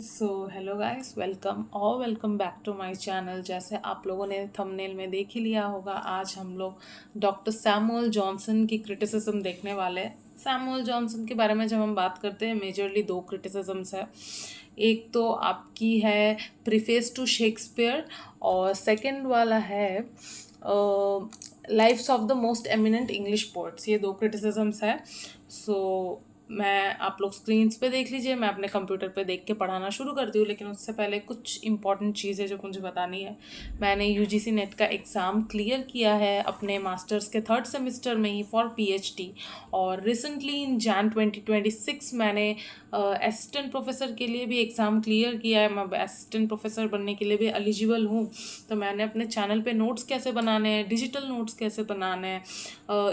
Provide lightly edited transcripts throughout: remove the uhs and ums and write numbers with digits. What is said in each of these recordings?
So hello guys, welcome back to my channel. जैसे आप लोगों ने थंबनेल में देख ही लिया होगा, आज हम लोग डॉक्टर सैमुअल जॉनसन की क्रिटिसिज्म देखने वाले हैं। सैमुअल जॉनसन के बारे में जब हम बात करते हैं, मेजरली दो क्रिटिसिज्म्स है। एक तो आपकी है प्रीफेस टू शेक्सपियर, और सेकंड वाला है lives of the most eminent English poets. ये दो क्रिटिसिज्म्स है। सो मैं आप लोग स्क्रीन्स पे देख लीजिए, मैं अपने कंप्यूटर पे देख के पढ़ाना शुरू करती हूँ। लेकिन उससे पहले कुछ इंपॉर्टेंट चीज़ें जो मुझे बतानी है। मैंने यूजीसी नेट का एग्ज़ाम क्लियर किया है अपने मास्टर्स के थर्ड सेमेस्टर में ही फॉर पीएचडी, और रिसेंटली इन जैन 2026 मैंने असिस्टेंट प्रोफेसर के लिए भी एग्ज़ाम क्लियर किया है। मैं असिस्टेंट प्रोफेसर बनने के लिए भी एलिजिबल हूँ। तो मैंने अपने चैनल पे नोट्स कैसे बनाने हैं, डिजिटल नोट्स कैसे बनाने हैं,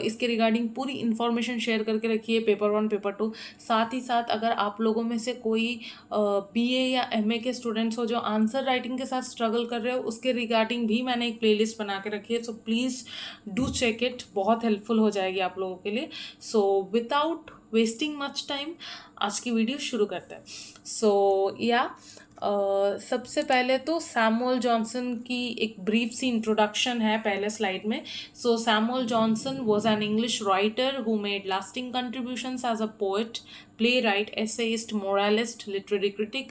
इसके रिगार्डिंग पूरी इन्फॉर्मेशन शेयर करके रखी है, पेपर 1 पेपर 2। साथ ही साथ अगर आप लोगों में से कोई बीए या एमए के स्टूडेंट्स हो जो आंसर राइटिंग के साथ स्ट्रगल कर रहे हो, उसके रिगार्डिंग भी मैंने एक प्लेलिस्ट बना के रखी है। So please do check it, बहुत हेल्पफुल हो जाएगी आप लोगों के लिए। So without wasting much time आज की वीडियो शुरू करते हैं। सबसे पहले तो सैमुअल जॉनसन की एक ब्रीफ सी इंट्रोडक्शन है पहले स्लाइड में। So Samuel Johnson was an English writer who made lasting contributions as a poet, playwright, essayist, moralist, literary critic,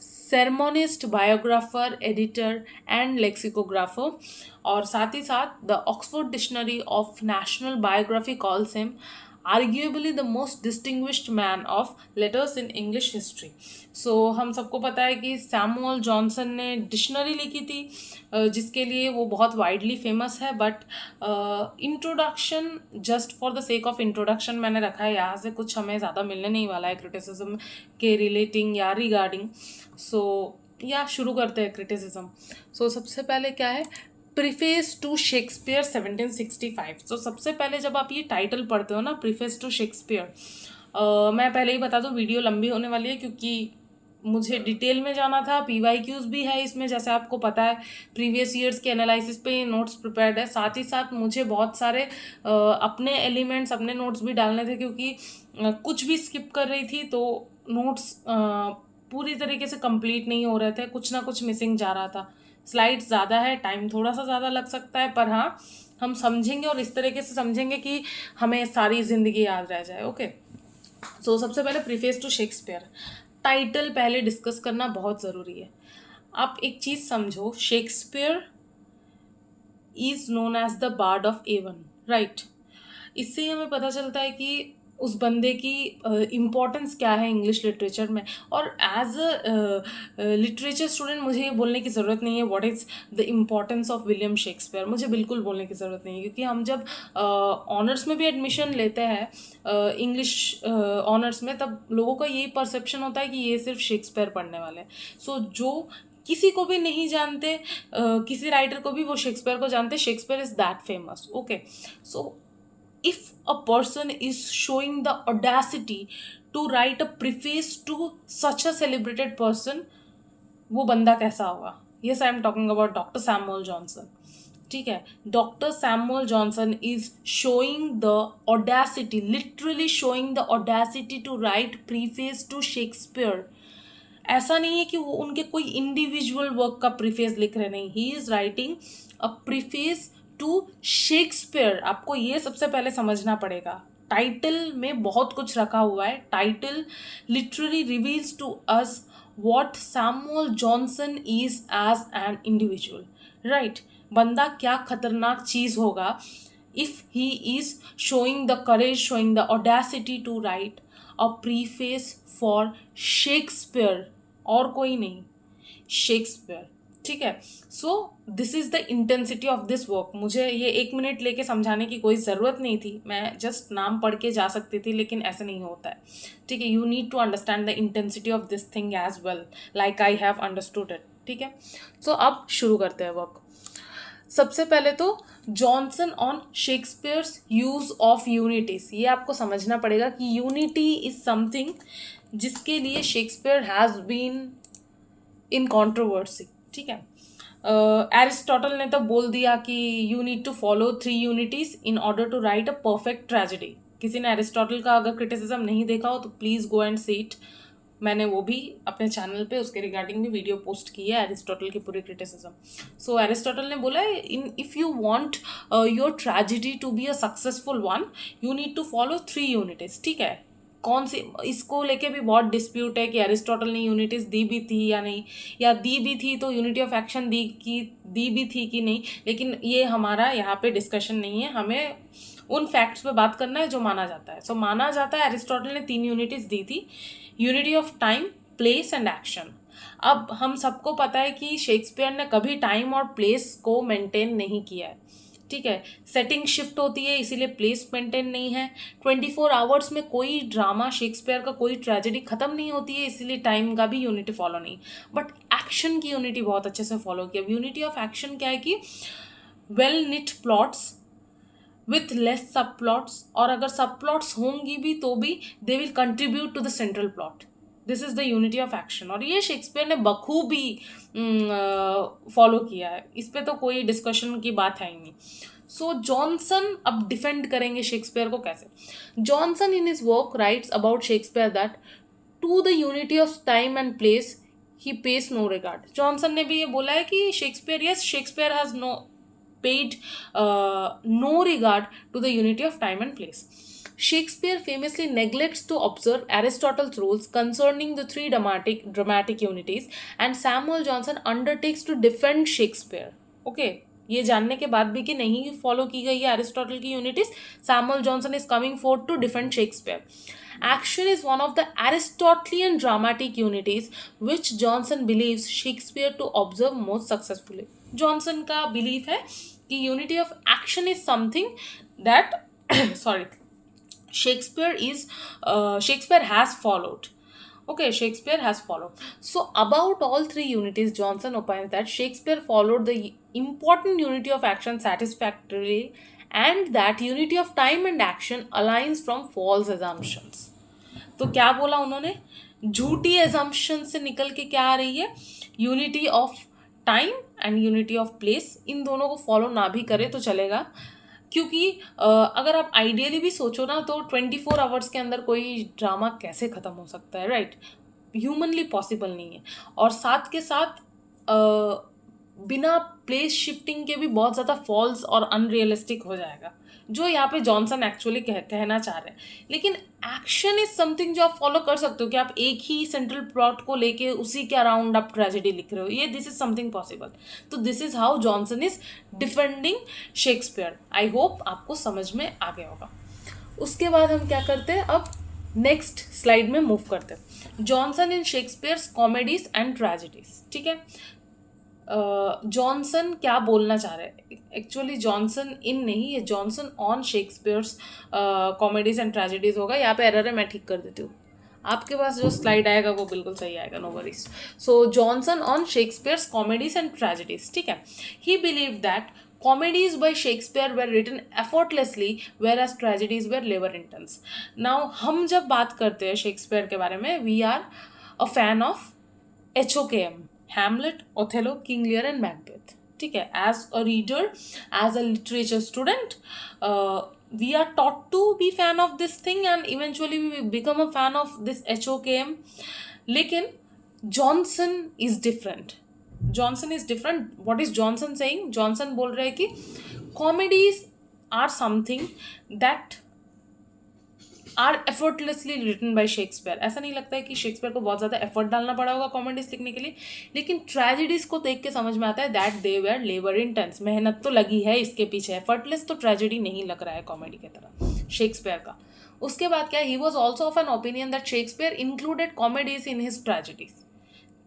sermonist, biographer, editor and lexicographer। और साथ ही साथ the Oxford Dictionary of National Biography calls him arguably the most distinguished man of letters in English history. So हम सबको पता है कि Samuel Johnson ने डिक्शनरी लिखी थी, जिसके लिए वो बहुत वाइडली फेमस है। But introduction, just for the sake of introduction मैंने रखा है। यहाँ से कुछ हमें ज़्यादा मिलने नहीं वाला है क्रिटिसिज्म के रिलेटिंग या रिगार्डिंग। या शुरू करते हैं क्रिटिसिज्म। सबसे पहले क्या है, प्रीफेस टू शेक्सपियर 1765। सबसे पहले जब आप ये टाइटल पढ़ते हो ना, प्रीफेस टू शेक्सपियर, मैं पहले ही बता दूं वीडियो लंबी होने वाली है क्योंकि मुझे डिटेल में जाना था। पीवाईक्यूज भी है इसमें, जैसे आपको पता है प्रीवियस ईयर्स के एनालिसिस पे नोट्स प्रिपेयर्ड है। साथ ही साथ मुझे बहुत सारे अपने एलिमेंट्स, अपने नोट्स भी डालने थे क्योंकि कुछ भी स्किप कर रही थी तो नोट्स पूरी तरीके से कंप्लीट नहीं हो रहे थे, कुछ ना कुछ मिसिंग जा रहा था। स्लाइड्स ज़्यादा है, टाइम थोड़ा सा ज़्यादा लग सकता है, पर हाँ हम समझेंगे और इस तरीके से समझेंगे कि हमें सारी ज़िंदगी याद रह जाए। ओके। सबसे पहले प्रीफेस टू शेक्सपियर, टाइटल पहले डिस्कस करना बहुत ज़रूरी है। आप एक चीज़ समझो, Shakespeare is known as the bard of Avon, right. इससे ही हमें पता चलता है कि उस बंदे की इम्पोर्टेंस क्या है इंग्लिश लिटरेचर में। और एज अ लिटरेचर स्टूडेंट मुझे ये बोलने की ज़रूरत नहीं है what is the importance of William Shakespeare, मुझे बिल्कुल बोलने की ज़रूरत नहीं है। क्योंकि हम जब ऑनर्स में भी एडमिशन लेते हैं इंग्लिश ऑनर्स में, तब लोगों का यही परसेप्शन होता है कि ये सिर्फ शेक्सपियर पढ़ने वाले हैं। जो किसी को भी नहीं जानते, किसी राइटर को भी वो शेक्सपियर को जानते, Shakespeare is that famous. Okay. So if a person is showing the audacity to write a preface to such a celebrated person, वो बंदा कैसा होगा। yes, I am talking about doctor Samuel Johnson. ठीक है, doctor Samuel Johnson is showing the audacity, literally showing the audacity to write preface to Shakespeare. ऐसा नहीं है कि वो उनके कोई इंडिविजुअल वर्क का प्रीफेस लिख रहे, नहीं, he is writing a preface to Shakespeare. आपको ये सबसे पहले समझना पड़ेगा। टाइटल में बहुत कुछ रखा हुआ है। Title literally reveals to us what Samuel Johnson is as an individual, right. बंदा क्या खतरनाक चीज होगा if he is showing the courage, showing the audacity to write a preface for Shakespeare, और कोई नहीं, शेक्सपियर। ठीक है। This is the intensity of this work. मुझे ये 1 मिनट लेके समझाने की कोई ज़रूरत नहीं थी, मैं जस्ट नाम पढ़ के जा सकती थी, लेकिन ऐसे नहीं होता है। ठीक है, you need to understand the intensity of this thing as well, like I have understood it. ठीक है। अब शुरू करते हैं वर्क। सबसे पहले तो Johnson on Shakespeare's use of unities, ये आपको समझना पड़ेगा कि यूनिटी इज समथिंग जिसके लिए Shakespeare has been in controversy. ठीक है, एरिस्टोटल ने तो बोल दिया कि you need to follow 3 unities in order to write a perfect tragedy. किसी ने एरिस्टोटल का अगर क्रिटिसिज्म नहीं देखा हो तो please go and see it, मैंने वो भी अपने चैनल पे उसके रिगार्डिंग भी वीडियो पोस्ट की है, एरिस्टोटल की पूरी क्रिटिसिज्म। सो एरिस्टोटल ने बोला है, in if you want your tragedy to be a successful one, you need to follow 3 unities. ठीक है, कौन सी, इसको लेके भी बहुत डिस्प्यूट है कि एरिस्टोटल ने यूनिटीज दी भी थी या नहीं, या दी भी थी तो यूनिटी ऑफ एक्शन दी भी थी कि नहीं, लेकिन ये हमारा यहाँ पे डिस्कशन नहीं है। हमें उन फैक्ट्स पे बात करना है जो माना जाता है। सो माना जाता है एरिस्टोटल ने 3 यूनिटीज दी थी, unity of time, place and action. अब हम सबको पता है कि शेक्सपियर ने कभी टाइम और प्लेस को मेंटेन नहीं किया है। ठीक है, सेटिंग शिफ्ट होती है इसीलिए प्लेस मेंटेन नहीं है। 24 आवर्स में कोई ड्रामा, शेक्सपियर का कोई ट्रेजेडी खत्म नहीं होती है, इसीलिए टाइम का भी यूनिटी फॉलो नहीं। बट एक्शन की यूनिटी बहुत अच्छे से फॉलो किया। यूनिटी ऑफ एक्शन क्या है कि well knit plots with less sub plots, और अगर सब प्लॉट्स होंगी भी तो भी they will contribute to the central plot. This is the unity of action, और ये शेक्सपियर ने बखूबी फॉलो किया है, इस पे तो कोई डिस्कशन की बात है ही नहीं। सो जॉनसन अब डिफेंड करेंगे शेक्सपियर को कैसे। Johnson in his work writes about Shakespeare that to the unity of time and place he pays no regard. Johnson ने भी ये बोला है कि Shakespeare, yes, Shakespeare has paid no regard to the unity of time and place. Shakespeare famously neglects to observe Aristotle's rules concerning the 3 dramatic unities, and Samuel Johnson undertakes to defend Shakespeare. Okay, ये जानने के बाद भी कि नहीं follow की गई है एरिस्टोटल की unities, Samuel Johnson is coming forth to defend Shakespeare. Action is one of the Aristotelian dramatic unities which Johnson believes Shakespeare to observe most successfully. Johnson का बिलीफ है कि unity of action is something that sorry Shakespeare has followed. Okay, Shakespeare has followed. So about all 3 unities, Johnson opines that Shakespeare followed the important unity of action satisfactorily, and that unity of time and action aligns from false assumptions. तो क्या बोला उन्होंने, झूठी assumption से निकल के क्या आ रही है, unity of time and unity of place, इन दोनों को फॉलो ना भी करे तो चलेगा, क्योंकि अगर आप आइडियली भी सोचो ना तो 24 आवर्स के अंदर कोई ड्रामा कैसे ख़त्म हो सकता है, राइट, ह्यूमनली पॉसिबल नहीं है। और साथ के साथ बिना प्लेस शिफ्टिंग के भी बहुत ज़्यादा फॉल्स और अनरियलिस्टिक हो जाएगा, जो यहाँ पे जॉनसन एक्चुअली कहना चाह रहे हैं। लेकिन एक्शन इज समथिंग जो आप फॉलो कर सकते हो, कि आप एक ही सेंट्रल प्लॉट को लेके उसी के अराउंड आप ट्रेजेडी लिख रहे हो, ये दिस इज समथिंग पॉसिबल। तो this is how Johnson is defending Shakespeare. I hope आपको समझ में आ गया होगा। उसके बाद हम क्या करते हैं, अब नेक्स्ट स्लाइड में मूव करते हैं। Johnson in Shakespeare's comedies and tragedies. ठीक है, जॉनसन क्या बोलना चाह रहे हैं, एक्चुअली जॉनसन इन नहीं, ये Johnson on Shakespeare's comedies and tragedies होगा। यहाँ पे एरर है, मैं ठीक कर देती हूँ, आपके पास जो स्लाइड आएगा वो बिल्कुल सही आएगा, no worries. So Johnson on Shakespeare's comedies and tragedies. ठीक है, he believe that comedies by Shakespeare were written effortlessly whereas tragedies were labor intense. Now हम जब बात करते हैं शेक्सपियर के बारे में, we are a fan of HOKM, Hamlet, Othello, King Lear and Macbeth. ठीक है, as a reader, as a literature student, we are taught to be fan of this thing and eventually we become a fan of this HOKM. लेकिन Johnson is different. Johnson is different. What is Johnson saying? Johnson बोल रहे हैं कि comedies are something that are effortlessly written by Shakespeare. ऐसा नहीं लगता है कि शेक्सपियर को बहुत ज़्यादा एफर्ट डालना पड़ा होगा कॉमेडीज लिखने के लिए, लेकिन ट्रेजेडीज को देख के समझ में आता है that they were labour intense. मेहनत तो लगी है इसके पीछे, एफर्टलेस तो ट्रेजेडी नहीं लग रहा है कॉमेडी की तरह शेक्सपियर का. उसके बाद क्या, ही was also of an opinion that Shakespeare included comedies in his tragedies.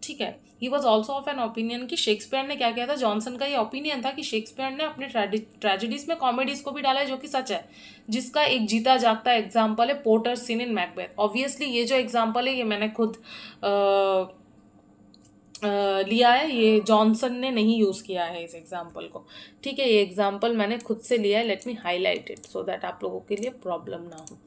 ठीक है, ही was also of an opinion कि शेक्सपियर ने क्या किया था. जॉनसन का ये ओपिनियन था कि शेक्सपियर ने अपने ट्रेजेडीज में कॉमेडीज को भी डाला है, जो कि सच है, जिसका एक जीता जागता एग्जाम्पल है porters seen in Macbeth. Obviously ये जो एग्जाम्पल है ये मैंने खुद लिया है, ये जॉनसन ने नहीं यूज़ किया है इस एग्जाम्पल को. ठीक है, ये एग्जाम्पल मैंने खुद से लिया है. Let me highlight it so that आप लोगों के लिए प्रॉब्लम ना हो.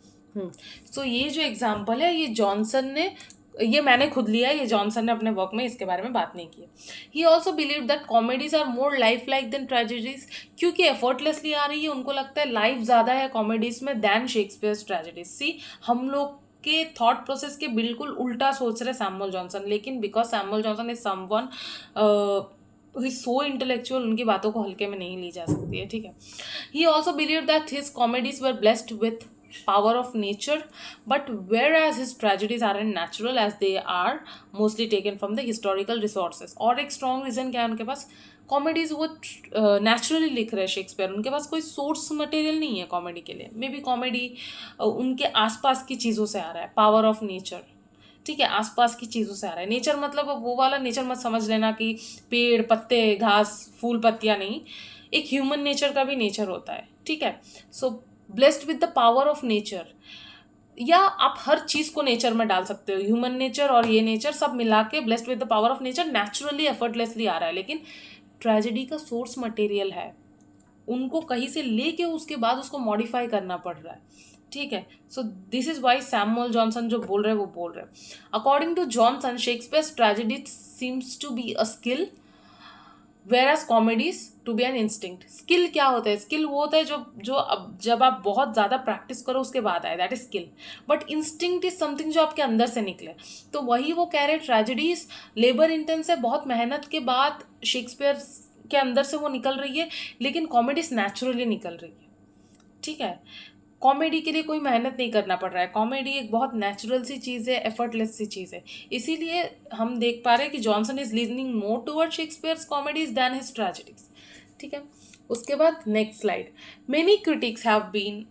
सो ये जो एग्जाम्पल है ये जॉनसन ने, ये मैंने खुद लिया है, ये जॉनसन ने अपने वर्क में इसके बारे में बात नहीं की. ही also believe that comedies are more life like than tragedies. क्योंकि एफर्टलेसली आ रही है, उनको लगता है लाइफ ज़्यादा है कॉमेडीज में दैन शेक्सपियर्स ट्रेजेडीज. सी, हम लोग के थॉट प्रोसेस के बिल्कुल उल्टा सोच रहे सैमुअल जॉनसन, लेकिन because Samuel Johnson is someone he so intellectual, उनकी बातों को हल्के में नहीं ली जा सकती है, ठीक है. ही also believe that his comedies were blessed with power of nature, but whereas his tragedies aren't natural as they are mostly taken from the historical resources. और एक strong reason क्या है उनके पास, कॉमेडीज वो नेचुरली लिख रहे हैं शेक्सपियर, उनके पास कोई सोर्स मटेरियल नहीं है कॉमेडी के लिए. मे बी कॉमेडी उनके आसपास की चीज़ों से आ रहा है, पावर ऑफ नेचर, ठीक है, आसपास की चीज़ों से आ रहा है. नेचर मतलब वो वाला नेचर मत समझ लेना कि पेड़ पत्ते घास फूल पत्तियाँ, नहीं, एक ह्यूमन नेचर का भी नेचर होता है, ठीक है. So blessed with the power of nature, या आप हर चीज़ को नेचर में डाल सकते हो, ह्यूमन नेचर और ये नेचर सब मिला के blessed with the power of nature naturally effortlessly आ रहा है. लेकिन ट्रेजेडी का सोर्स मटेरियल है, उनको कहीं से लेके उसके बाद उसको मॉडिफाई करना पड़ रहा है, ठीक है. So this is why Samuel Johnson जो बोल रहे हैं वो बोल रहे हैं. According to Johnson, Shakespeare's tragedy seems to be a skill whereas comedies to be an instinct. Skill क्या होता है, स्किल वो होता है जो अब जब आप बहुत ज़्यादा प्रैक्टिस करो उसके बाद आए, that is skill. But instinct is something जो आपके अंदर से निकले. तो वही वो कह रहे हैं, ट्रेजेडीज लेबर इंटेंस है, बहुत मेहनत के बाद शेक्सपियर के अंदर से वो निकल रही है, लेकिन कॉमेडीज नेचुरली निकल रही है, ठीक है. कॉमेडी के लिए कोई मेहनत नहीं करना पड़ रहा है, कॉमेडी एक बहुत नेचुरल सी चीज़ है, एफर्टलेस सी चीज़ है. इसीलिए हम देख पा रहे हैं कि Johnson is leaning more toward Shakespeare's comedies than his tragedies, ठीक है. उसके बाद next slide. Many critics have been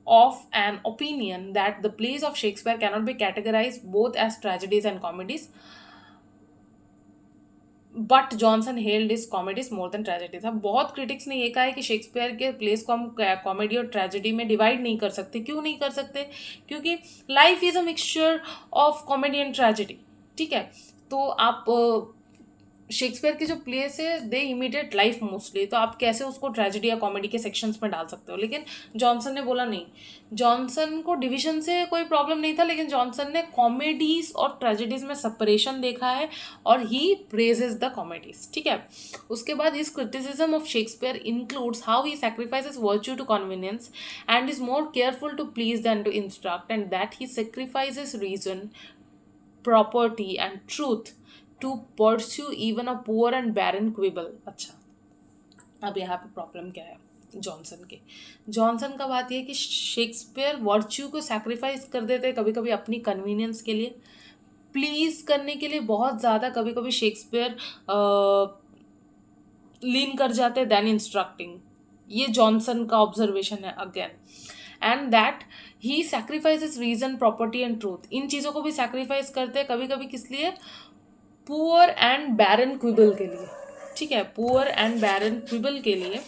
of an opinion that the plays of Shakespeare cannot be categorise both as tragedies and comedies, but Johnson held is comedies more than tragedies. अब बहुत critics ने ये कहा है कि Shakespeare के place को हम कॉमेडी और ट्रेजेडी में डिवाइड नहीं कर सकते. क्यों नहीं कर सकते? क्योंकि life is a mixture of comedy and tragedy, ठीक है. तो आप शेक्सपियर की जो प्लेस है दे इमिटेट लाइफ मोस्टली, तो आप कैसे उसको ट्रेजेडी या कॉमेडी के सेक्शंस में डाल सकते हो. लेकिन जॉनसन ने बोला नहीं, जॉनसन को डिवीजन से कोई प्रॉब्लम नहीं था, लेकिन जॉनसन ने कॉमेडीज और ट्रेजेडीज में सेपरेशन देखा है और ही प्रेजेस द कॉमेडीज, ठीक है. उसके बाद his criticism of Shakespeare includes how he sacrifices virtue to convenience and is more careful to please than to instruct, and that he sacrifices reason, property and truth to pursue even a poor and barren quibble. अच्छा, अब यहाँ पे problem क्या है Johnson के. Johnson का बात यह है कि शेक्सपियर वर्च्यू को सैक्रिफाइस कर देते हैं कभी कभी अपनी कन्वीनियंस के लिए, प्लीज करने के लिए बहुत ज़्यादा कभी कभी शेक्सपियर लीन कर जाते हैं देन इंस्ट्रक्टिंग. ये जॉनसन का ऑब्जर्वेशन है again. And that he sacrifices reason, property and truth, इन चीज़ों को भी सैक्रिफाइस करते हैं कभी कभी. किस लिए? पुअर एंड बैरन क्विबल के लिए, ठीक है. पुअर एंड बैरन क्विबल के लिए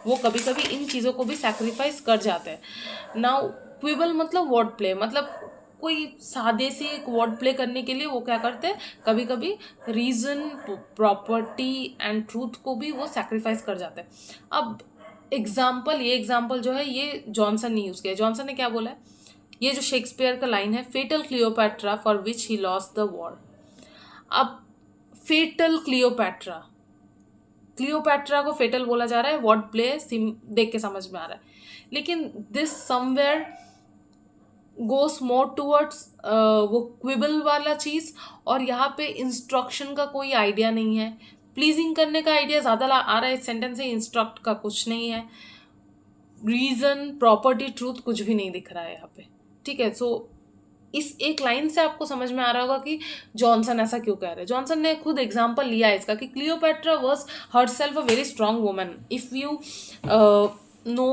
वो कभी कभी इन चीज़ों को भी सैक्रिफाइस कर जाते हैं. नाउ क्विबल मतलब वर्ड प्ले, मतलब कोई सादे से एक वर्ड प्ले करने के लिए वो क्या करते हैं, कभी कभी रीजन, प्रॉपर्टी एंड ट्रूथ को भी वो सैक्रिफाइस कर जाते हैं. अब एग्जाम्पल, ये एग्जाम्पल जो है ये जॉनसन ने यूज़ किया. जॉनसन ने क्या बोला है, ये जो शेक्सपियर का लाइन है, fatal Cleopatra for which he lost the war. अब फेटल क्लियोपैट्रा, क्लियोपैट्रा को फेटल बोला जा रहा है, वर्ड प्ले देख के समझ में आ रहा है, लेकिन this somewhere goes more towards वो क्विबल वाला चीज़, और यहाँ पे इंस्ट्रक्शन का कोई आइडिया नहीं है, प्लीजिंग करने का आइडिया ज़्यादा आ रहा है इस सेंटेंस से, इंस्ट्रक्ट का कुछ नहीं है, रीजन, प्रॉपर्टी, ट्रूथ कुछ भी नहीं दिख रहा है यहाँ पे, ठीक है. सो इस एक लाइन से आपको समझ में आ रहा होगा कि जॉनसन ऐसा क्यों कह रहे हैं. जॉनसन ने खुद एग्जांपल लिया है इसका कि Cleopatra was herself a very strong woman. If you know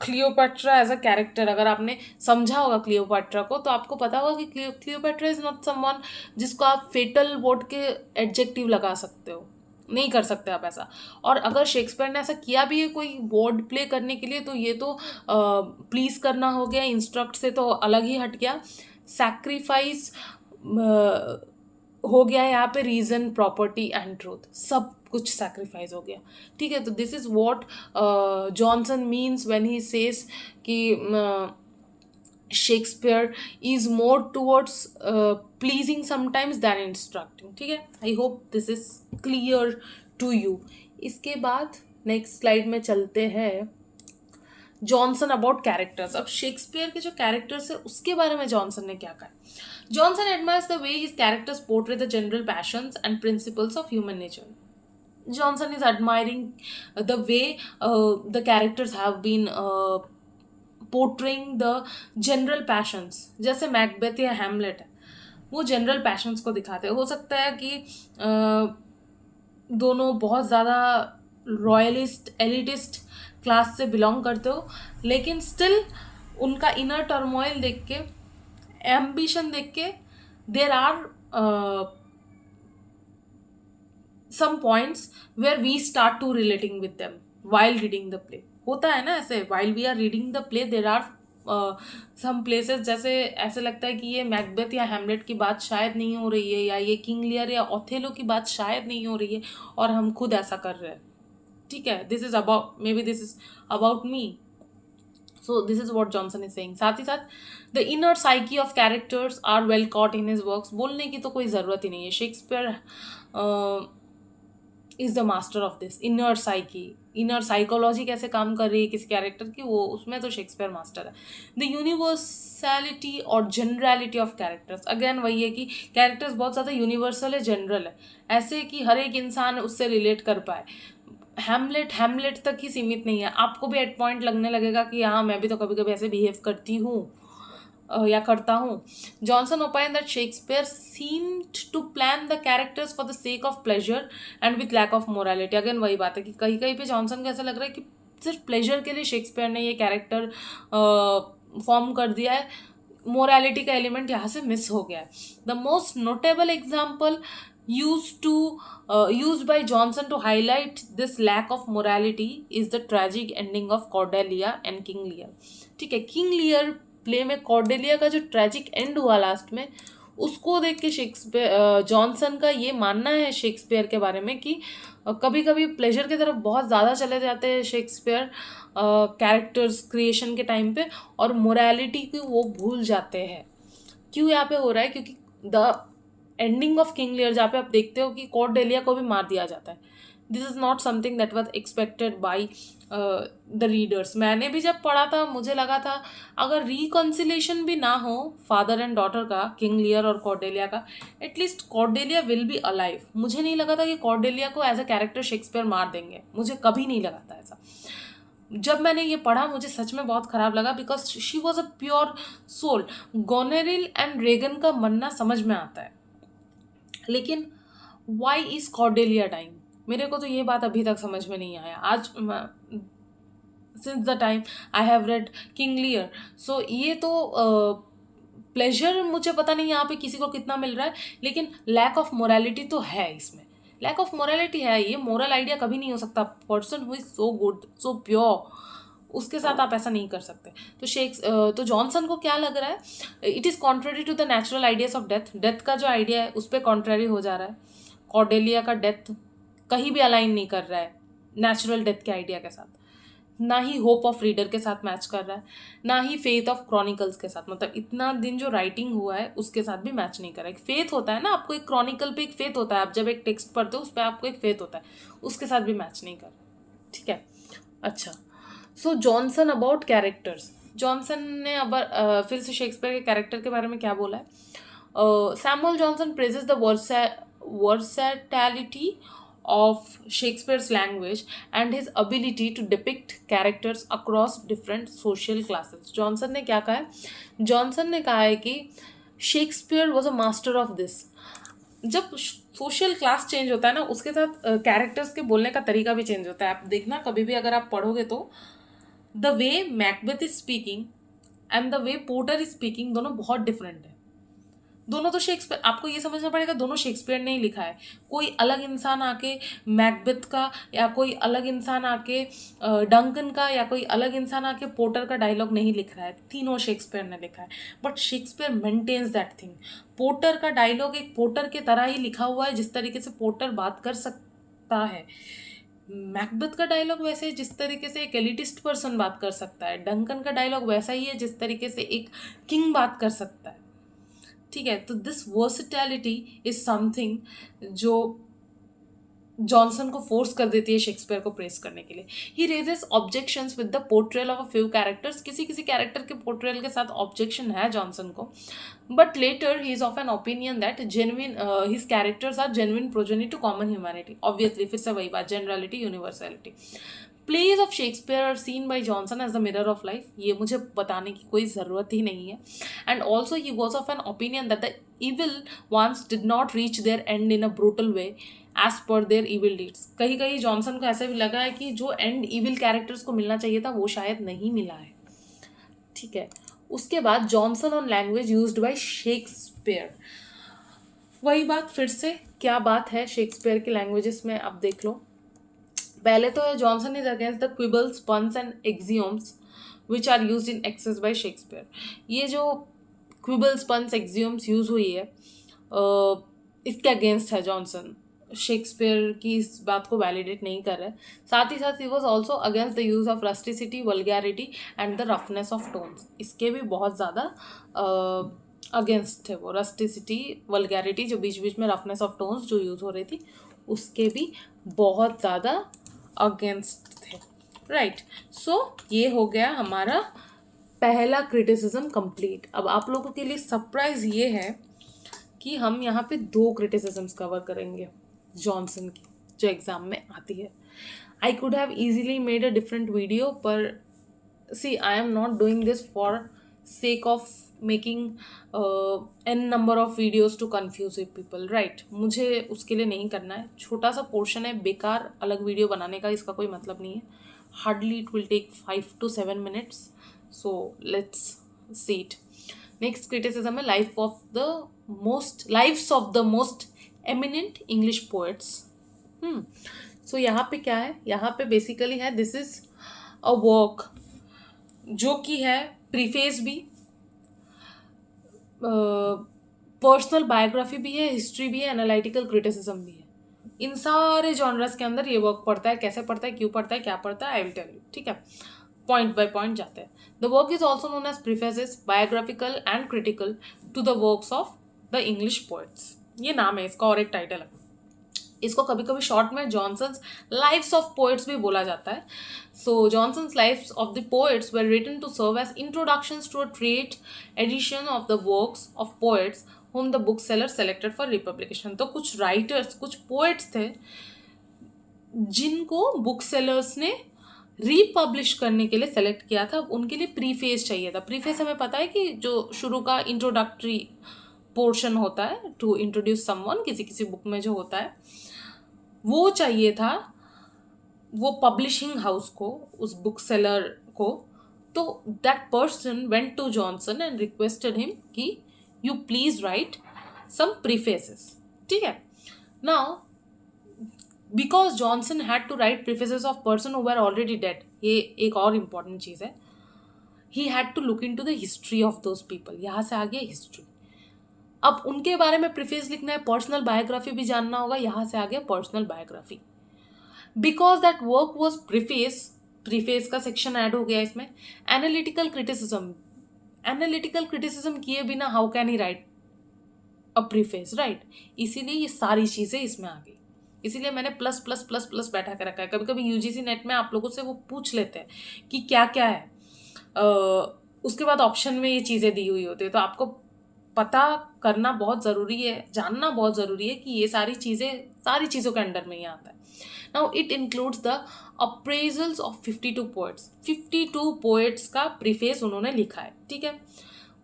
Cleopatra as a character, अगर आपने समझा होगा क्लियोपैट्रा को, तो आपको पता होगा कि क्लियोपैट्रा इज नॉट समवन जिसको आप फेटल वर्ड के एडजेक्टिव लगा सकते हो, नहीं कर सकते आप ऐसा. और अगर शेक्सपियर ने ऐसा किया भी है कोई वर्ड प्ले करने के लिए, तो ये तो प्लीज करना हो गया, इंस्ट्रक्ट से तो अलग ही हट गया, सैक्रिफाइस हो गया यहाँ पे, रीजन, प्रॉपर्टी एंड ट्रूथ सब कुछ सैक्रिफाइस हो गया, ठीक है. तो this is what Johnson means when he says कि Shakespeare is more towards pleasing sometimes than instructing, ठीक है. I hope this is clear to you. इसके बाद नेक्स्ट स्लाइड में चलते हैं. Johnson about characters. अब शेक्सपियर के जो कैरेक्टर्स है उसके बारे में जॉनसन ने क्या कहा? Johnson admires the way his characters portray the general patience and principles of human nature. Johnson is admiring the way the characters have been portraying the general passions। जैसे मैकबेथ या Hamlet है, वो general patience को दिखाते हैं। हो सकता है कि दोनों बहुत ज़्यादा रॉयलिस्ट एलिटिस्ट क्लास से बिलोंग करते हो, लेकिन स्टिल उनका इनर टर्मोइल देख के, एम्बिशन देख के, there are some points where we start to relating with them while reading the play। होता है ना ऐसे, while we are reading the play there are some places जैसे ऐसे लगता है कि ये मैकबेथ या हैमलेट की बात शायद नहीं हो रही है, या ये किंग लियर या ओथेलो की बात शायद नहीं हो रही है, और हम खुद ऐसा कर रहे हैं। ठीक है, this is about, maybe this is about me. So this is what Johnson is saying. साथ ही साथ the inner psyche of characters are well caught in his works. बोलने की तो कोई ज़रूरत ही नहीं है, Shakespeare is the master of this. Inner psyche, inner psychology कैसे काम कर रही है किसी कैरेक्टर की, वो उसमें तो शेक्सपियर मास्टर है। द यूनिवर्सैलिटी और जनरलिटी ऑफ कैरेक्टर्स, अगेन वही है कि कैरेक्टर्स बहुत ज़्यादा यूनिवर्सल है, जनरल है, ऐसे कि हर एक इंसान उससे रिलेट कर पाए। हैमलेट तक ही सीमित नहीं है, आपको भी एट पॉइंट लगने लगेगा कि हाँ मैं भी तो कभी कभी ऐसे बिहेव करती हूँ या करता हूँ। Johnson opine that Shakespeare seemed to plan the characters for the sake of pleasure and with lack of morality. Again वही बात है कि कहीं कहीं पे जॉनसन को ऐसा लग रहा है कि सिर्फ प्लेजर के लिए शेक्सपियर ने ये कैरेक्टर फॉर्म कर दिया है, मोरालिटी का एलिमेंट यहाँ से मिस हो गया है। The most notable example used by Johnson to highlight this lack of morality is the tragic ending of Cordelia and King Lear। ठीक है, किंग लियर प्ले में कॉर्डेलिया का जो ट्रेजिक एंड हुआ लास्ट में, उसको देख के शेक्सपियर, जॉनसन का ये मानना है शेक्सपियर के बारे में कि कभी कभी प्लेजर की तरफ बहुत ज़्यादा चले जाते हैं शेक्सपियर कैरेक्टर्स क्रिएशन के टाइम पे, और मोरालिटी को वो भूल जाते हैं। क्यों यहाँ पे हो रहा है? क्योंकि the ending of King Lear, जहाँ पे आप देखते हो कि कॉर्डेलिया को भी मार दिया जाता है, this is not something that was expected by the readers. मैंने भी जब पढ़ा था मुझे लगा था अगर रिकॉन्सिलेशन भी ना हो फादर एंड डॉटर का, किंग लियर और कॉर्डेलिया का, at least Cordelia will be alive. मुझे नहीं लगा था कि कॉर्डेलिया को एज अ कैरेक्टर शेक्सपियर मार देंगे, मुझे कभी नहीं लगा था ऐसा। जब मैंने ये पढ़ा मुझे सच में बहुत ख़राब लगा, because she was a pure soul. Goneril and Regan का मरना समझ में आता है, लेकिन वाई इज कॉर्डेलिया डाइंग, मेरे को तो ये बात अभी तक समझ में नहीं आया। आज since the time I have read King Lear, so ये तो प्लेजर मुझे पता नहीं यहाँ पे किसी को कितना मिल रहा है, लेकिन लैक ऑफ मोरालिटी तो है इसमें, लैक ऑफ मोरालिटी है। ये मोरल आइडिया कभी नहीं हो सकता। Person who is so good, so pure, उसके साथ आप ऐसा नहीं कर सकते। तो जॉनसन को क्या लग रहा है, it is contrary to the natural ideas of death. Death का जो आइडिया है उस पर कॉन्ट्ररी हो जा रहा है। कॉर्डेलिया का डेथ कहीं भी अलाइन नहीं कर रहा है नेचुरल डेथ के आइडिया के साथ, ना ही होप ऑफ रीडर के साथ मैच कर रहा है, ना ही फेथ ऑफ क्रॉनिकल्स के साथ, मतलब इतना दिन जो राइटिंग हुआ है उसके साथ भी मैच नहीं कर रहा है। फेथ होता है ना, आपको एक क्रॉनिकल पे एक फेथ होता है, आप जब एक टेक्स्ट पढ़ते हो उस पर आपको एक फेथ होता है, उसके साथ भी मैच नहीं कर रहा। ठीक है, अच्छा। सो जॉनसन अबाउट कैरेक्टर्स, जॉनसन ने अब फिर से शेक्सपियर के कैरेक्टर के बारे में क्या बोला है? Samuel Johnson praises the versatility of Shakespeare's language and his ability to depict characters across different social classes। Johnson ने क्या कहा है? जॉनसन ने कहा है कि Shakespeare was a master of this. जब सोशल क्लास चेंज होता है ना, उसके साथ कैरेक्टर्स के बोलने का तरीका भी चेंज होता है। आप देखना कभी भी अगर आप पढ़ोगे तो the way Macbeth is speaking and the way porter is speaking, दोनों बहुत डिफरेंट है। दोनों तो शेक्सपियर, आपको ये समझना पड़ेगा दोनों शेक्सपियर ने ही लिखा है। कोई अलग इंसान आके मैकबेथ का, या कोई अलग इंसान आके डंकन का, या कोई अलग इंसान आके पोर्टर का डायलॉग नहीं लिख रहा है, तीनों शेक्सपियर ने लिखा है। But Shakespeare maintains that thing. Porter का डायलॉग एक पोर्टर के तरह ही लिखा हुआ है जिस तरीके से पोर्टर बात कर सकता है। मैकबेथ का डायलॉग वैसे जिस तरीके से एक एलिटिस्ट पर्सन बात कर सकता है, डंकन का डायलॉग वैसा ही है जिस तरीके से एक किंग बात कर सकता है। ठीक है, तो दिस वर्सिटैलिटी इज समथिंग जो जॉनसन को फोर्स कर देती है शेक्सपियर को प्रेस करने के लिए. He raises objections with the portrayal of a few characters. किसी किसी कैरेक्टर के पोर्ट्रेयल के साथ ऑब्जेक्शन है जॉनसन को, but later he is of an opinion that genuine his characters are genuine progeny to common humanity. Obviously फिर से वही बात, generality, universality. Plays of Shakespeare are seen by Johnson as the mirror of life. ये मुझे बताने की कोई ज़रूरत ही नहीं है. And also he was of an opinion that the evil ones did not reach their end in a brutal way as per their evil deeds. कहीं कहीं जॉनसन को ऐसा भी लगा है कि जो एंड इविल कैरेक्टर्स को मिलना चाहिए था वो शायद नहीं मिला है. ठीक है. उसके बाद Johnson on language used by Shakespeare. वही बात फिर से, क्या बात है शेक्सपियर की लैंग्वेजेस में, आप देख लो. पहले तो Johnson is against the quibbles, puns and axioms which are used in excess by Shakespeare. ये जो क्विबल्स, पन्स, एक्सियोम्स यूज हुई है इसके अगेंस्ट है जॉनसन. शेक्सपियर की इस बात को वैलिडेट नहीं कर रहे. साथ ही साथ ही was also against the use of rusticity, vulgarity and the roughness of tones. इसके भी बहुत ज़्यादा अगेंस्ट थे वो. रस्टिसिटी, वल्गैरिटी, जो बीच बीच में रफनेस ऑफ टोन्स जो यूज़ हो रही थी उसके भी बहुत ज़्यादा अगेंस्ट थे. राइट. सो ये हो गया हमारा पहला क्रिटिसिज्म कंप्लीट. अब आप लोगों के लिए सरप्राइज ये है कि हम यहाँ पे 2 क्रिटिसिज्म्स कवर करेंगे जॉनसन की जो एग्ज़ाम में आती है. I could have easily made a different video, पर see I am not doing this for sake of making n number of videos to confuse you people. Right. मुझे उसके लिए नहीं करना है. छोटा सा पोर्शन है, बेकार अलग वीडियो बनाने का इसका कोई मतलब नहीं है. Hardly it will take 5 to 7 minutes. So let's see it. Next criticism है lives of the most eminent English poets. So यहाँ पे क्या है, यहाँ पे बेसिकली है दिस इज अ वर्क जो कि है प्रीफेस भी, पर्सनल बायोग्राफी भी है, हिस्ट्री भी है, एनालिटिकल क्रिटिसिज्म भी है. इन सारे जॉनर्स के अंदर ये वर्क पढ़ता है. कैसे पढ़ता है, क्यों पढ़ता है, क्या पढ़ता है, आई विल टेल यू. ठीक है. पॉइंट बाय पॉइंट जाते हैं. The work is also known as prefaces, biographical and critical to the works of the English poets. ये नाम है इसका और एक टाइटल है. इसको कभी कभी शॉर्ट में जॉनसन्स लाइव्स ऑफ पोएट्स भी बोला जाता है. So Johnson's lives of the poets were written to serve as introductions to a trade edition of the works of poets whom the bookseller selected for republication. तो कुछ writers, कुछ poets थे जिनको book sellers ने republish करने के लिए select किया था. उनके लिए प्रीफेस चाहिए था. प्रीफेस हमें पता है कि जो शुरू का इंट्रोडक्टरी पोर्शन होता है टू इंट्रोड्यूस समवन, किसी किसी बुक में जो होता है वो चाहिए था वो पब्लिशिंग हाउस को, उस बुक सेलर को. तो that person went to Johnson and requested him कि you please write some prefaces. ठीक है. Now because Johnson had to write prefaces of person who were already dead, ये एक और इम्पॉर्टेंट चीज़ है. He had to look into the history of those people. यहाँ से आ गया हिस्ट्री. अब उनके बारे में प्रीफेस लिखना है, पर्सनल बायोग्राफी भी जानना होगा. यहाँ से आ गया personal biography. Because that work was preface का सेक्शन ऐड हो गया इसमें. एनालिटिकल क्रिटिसिज्म किए बिना how can he right a preface, right. इसीलिए ये सारी चीज़ें इसमें आ गई. इसीलिए मैंने प्लस प्लस प्लस प्लस बैठा कर रखा है. कभी कभी यूजीसी नेट में आप लोगों से वो पूछ लेते हैं कि क्या क्या है, उसके बाद ऑप्शन में ये चीज़ें दी हुई होती है. तो आपको पता करना बहुत ज़रूरी है, जानना बहुत ज़रूरी है कि ये सारी चीज़ों के अंडर में ही आता है. Now it includes the appraisals of 52 poets. 52 poets का प्रीफेस उन्होंने लिखा है. ठीक है.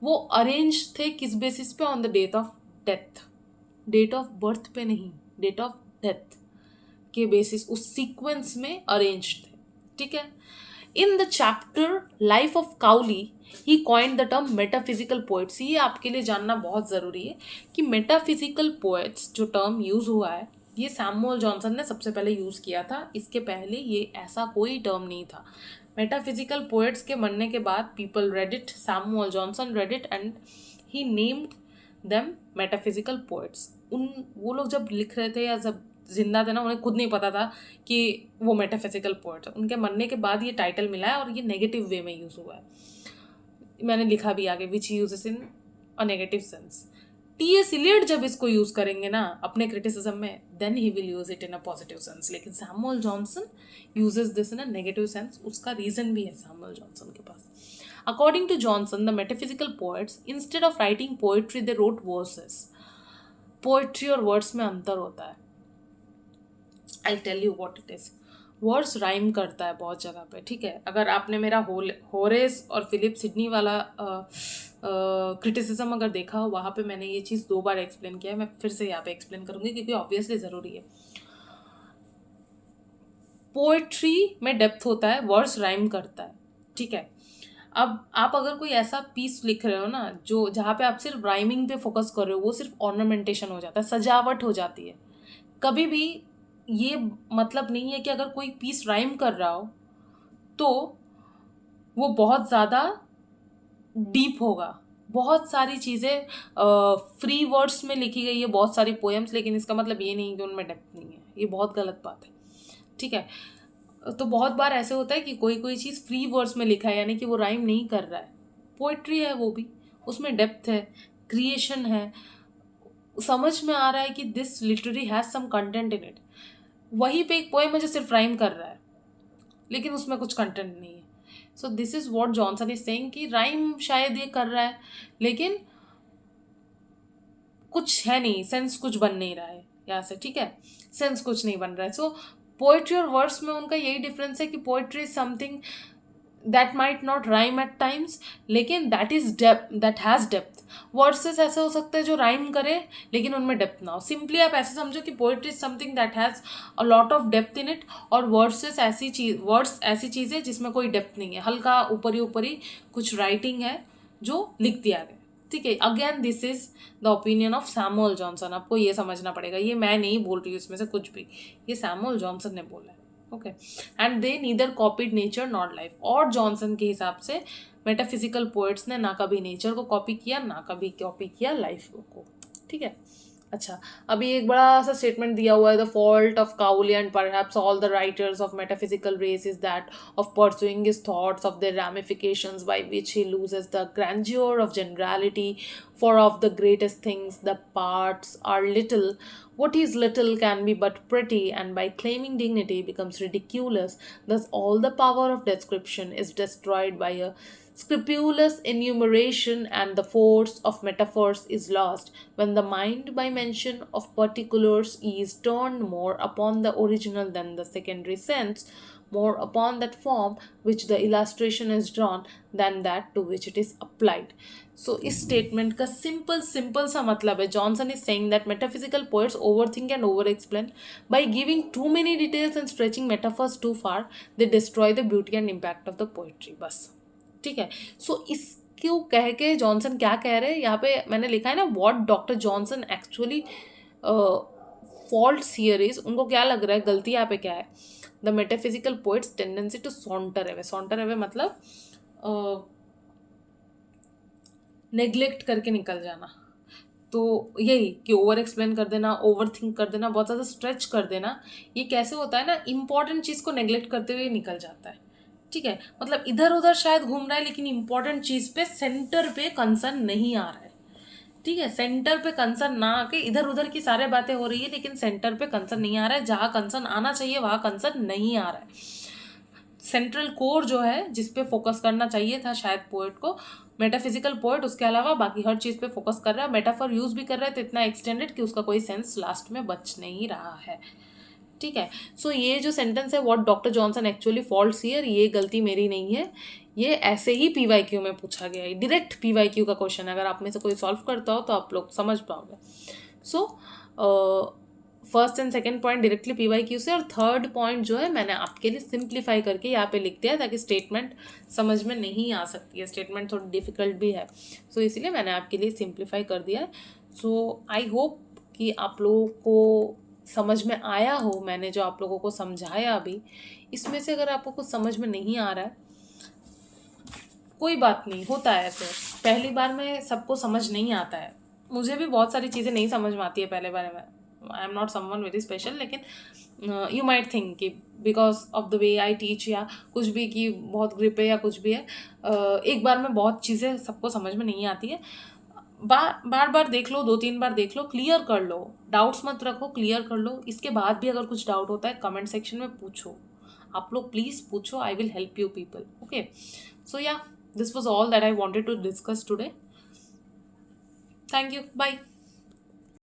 वो अरेंज थे किस बेसिस पे, on the date of death. Date of birth पे नहीं, डेट ऑफ डेथ के बेसिस, उस सीक्वेंस में अरेंज थे. ठीक है. In the chapter life of Cowley he coined the term metaphysical poets. ये आपके लिए जानना बहुत ज़रूरी है कि मेटाफिजिकल पोएट्स जो टर्म यूज़ हुआ है ये सैमुअल जॉनसन ने सबसे पहले यूज़ किया था. इसके पहले ये ऐसा कोई टर्म नहीं था. मेटाफिजिकल पोएट्स के बनने के बाद people read it, Samuel Johnson read it and he named them metaphysical poets. वो लोग जब लिख रहे थे या जब जिंदा थे ना, उन्हें खुद नहीं पता था कि वो मेटाफिजिकल पोएट्स है. उनके मरने के बाद ये टाइटल मिला है और ये नेगेटिव वे में यूज़ हुआ है. मैंने लिखा भी आगे, which uses in a negative sense. T S. Eliot जब इसको यूज करेंगे ना अपने क्रिटिसिज्म में, then he will use it in a positive sense, लेकिन Samuel Johnson uses this in a negative sense. उसका रीजन भी है सैमुअल जॉनसन के पास. According to Johnson, the metaphysical poets instead of writing poetry they wrote verses. Poetry और words में अंतर होता है. I tell you what it is. Words rhyme करता है बहुत जगह पे, ठीक है. अगर आपने मेरा होरेस और फिलिप सिडनी वाला क्रिटिसिज्म अगर देखा हो, वहाँ पे मैंने ये चीज़ 2 बार एक्सप्लेन किया है. मैं फिर से यहाँ पे एक्सप्लेन करूँगी क्योंकि ऑब्वियसली ज़रूरी है. पोएट्री में डेप्थ होता है, वर्ड्स राइम करता है, ठीक है. अब आप अगर कोई ऐसा पीस लिख रहे हो ना जो जहाँ पे आप सिर्फ राइमिंग पे फोकस कर रहे हो, वो सिर्फ ऑर्नामेंटेशन हो जाता है, सजावट हो जाती है. कभी भी ये मतलब नहीं है कि अगर कोई पीस राइम कर रहा हो तो वो बहुत ज़्यादा डीप होगा. बहुत सारी चीज़ें फ्री वर्ड्स में लिखी गई है, बहुत सारी पोएम्स, लेकिन इसका मतलब ये नहीं कि उनमें डेप्थ नहीं है. ये बहुत गलत बात है, ठीक है. तो बहुत बार ऐसे होता है कि कोई कोई चीज़ फ्री वर्ड्स में लिखा है, यानी कि वो राइम नहीं कर रहा है. पोइट्री है वो भी, उसमें डेप्थ है, क्रिएशन है, समझ में आ रहा है कि this literary has some content in it. वहीं पे एक पोएम है जो सिर्फ राइम कर रहा है लेकिन उसमें कुछ कंटेंट नहीं है. So this is what Johnson is saying कि राइम शायद ये कर रहा है लेकिन कुछ है नहीं, सेंस कुछ बन नहीं रहा है यहाँ से, ठीक है. सेंस कुछ नहीं बन रहा है. सो पोएट्री और वर्ड्स में उनका यही डिफरेंस है कि poetry is something that might not rhyme at times, लेकिन that is depth, that has depth. Verses ऐसे हो सकते हैं जो राइम करे लेकिन उनमें डेप्थ ना हो. सिंपली आप ऐसे समझो कि poetry is something that has a lot of depth in it, और वर्ड्स ऐसी चीज़ है जिसमें कोई डेप्थ नहीं है, हल्का ऊपरी ऊपरी कुछ राइटिंग है जो लिख दिया गया, ठीक है. Again this is the opinion of Samuel Johnson. आपको ये समझना पड़ेगा, ये मैं नहीं बोल रही हूँ इसमें से कुछ भी, ये सैमुअल जॉनसन ने बोला है, okay. And they neither copied nature not life. और जॉनसन के हिसाब से मेटाफिजिकल पोएट्स ने ना कभी नेचर को कॉपी किया ना कभी कॉपी किया लाइफ को, ठीक है. अच्छा, अभी एक बड़ा सा स्टेटमेंट दिया हुआ है. The fault of Cowley and perhaps all the writers of metaphysical race is that of pursuing his thoughts of their ramifications by which he loses the grandeur of generality. For of the greatest things the parts are little, what is little can be but pretty, and by claiming dignity becomes ridiculous. Thus all the power of description is destroyed by a scrupulous enumeration, and the force of metaphors is lost when the mind by mention of particulars is turned more upon the original than the secondary sense, more upon that form which the illustration is drawn than that to which it is applied. So इस statement का simple सा मतलब है, Johnson is saying that metaphysical poets overthink and over-explain. By giving too many details and stretching metaphors too far, they destroy the beauty and impact of the poetry. बस, ठीक है. सो इसको कह के जॉनसन क्या कह रहे हैं यहाँ पे मैंने लिखा है ना, what doctor Johnson actually faults here is. उनको क्या लग रहा है, गलती यहाँ पे क्या है. The metaphysical poets tendency to saunter away मतलब नेग्लेक्ट करके निकल जाना. तो यही कि ओवर एक्सप्लेन कर देना, ओवर थिंक कर देना, बहुत ज़्यादा स्ट्रेच कर देना. ये कैसे होता है ना, इंपॉर्टेंट चीज़ को नेग्लेक्ट करते हुए निकल जाता है, ठीक है. मतलब इधर उधर शायद घूम रहा है लेकिन इंपॉर्टेंट चीज़ पे, सेंटर पे कंसर्न नहीं आ रहा है, ठीक है. सेंटर पे कंसर्न ना आके इधर उधर की सारे बातें हो रही है लेकिन सेंटर पे कंसर्न नहीं आ रहा है. जहाँ कंसर्न आना चाहिए वहाँ कंसर्न नहीं आ रहा है. सेंट्रल कोर जो है जिस पे फोकस करना चाहिए था शायद पोएट को, मेटाफिजिकल पोएट उसके अलावा बाकी हर चीज़ पे फोकस कर रहा है. मेटाफर यूज भी कर रहा है तो इतना एक्सटेंडेड कि उसका कोई सेंस लास्ट में बच नहीं रहा है, ठीक है. सो ये जो सेंटेंस है what doctor Johnson actually faults here, ये गलती मेरी नहीं है. ये ऐसे ही पीवाईक्यू में पूछा गया है, डायरेक्ट पीवाईक्यू का क्वेश्चन है. अगर आप में से कोई सॉल्व करता हो तो आप लोग समझ पाओगे. So first and second point directly PYQ से, और थर्ड पॉइंट जो है मैंने आपके लिए सिंप्लीफाई करके यहाँ पे लिख दिया ताकि स्टेटमेंट समझ में नहीं आ सकती है. स्टेटमेंट थोड़ी डिफिकल्ट भी है, सो इसीलिए मैंने आपके लिए सिंप्लीफाई कर दिया है. सो आई होप कि आप लोगों को समझ में आया हो. मैंने जो आप लोगों को समझाया अभी, इसमें से अगर आपको कुछ समझ में नहीं आ रहा है, कोई बात नहीं, होता है ऐसे. पहली बार में सबको समझ नहीं आता है. मुझे भी बहुत सारी चीज़ें नहीं समझ में आती है पहले बार में. आई am not someone very special, लेकिन यू माइट थिंक कि because of the way I teach या कुछ भी, कि बहुत ग्रिप है या कुछ भी है, एक बार में बहुत चीज़ें सबको समझ में नहीं आती है. बार बार देख लो, 2-3 बार देख लो, क्लियर कर लो, डाउट्स मत रखो, क्लियर कर लो। इसके बाद भी अगर कुछ डाउट होता है कमेंट सेक्शन में पूछो, आप लोग प्लीज पूछो, I will help you people. Okay, so yeah, this was all that I wanted to discuss today. Thank you, bye.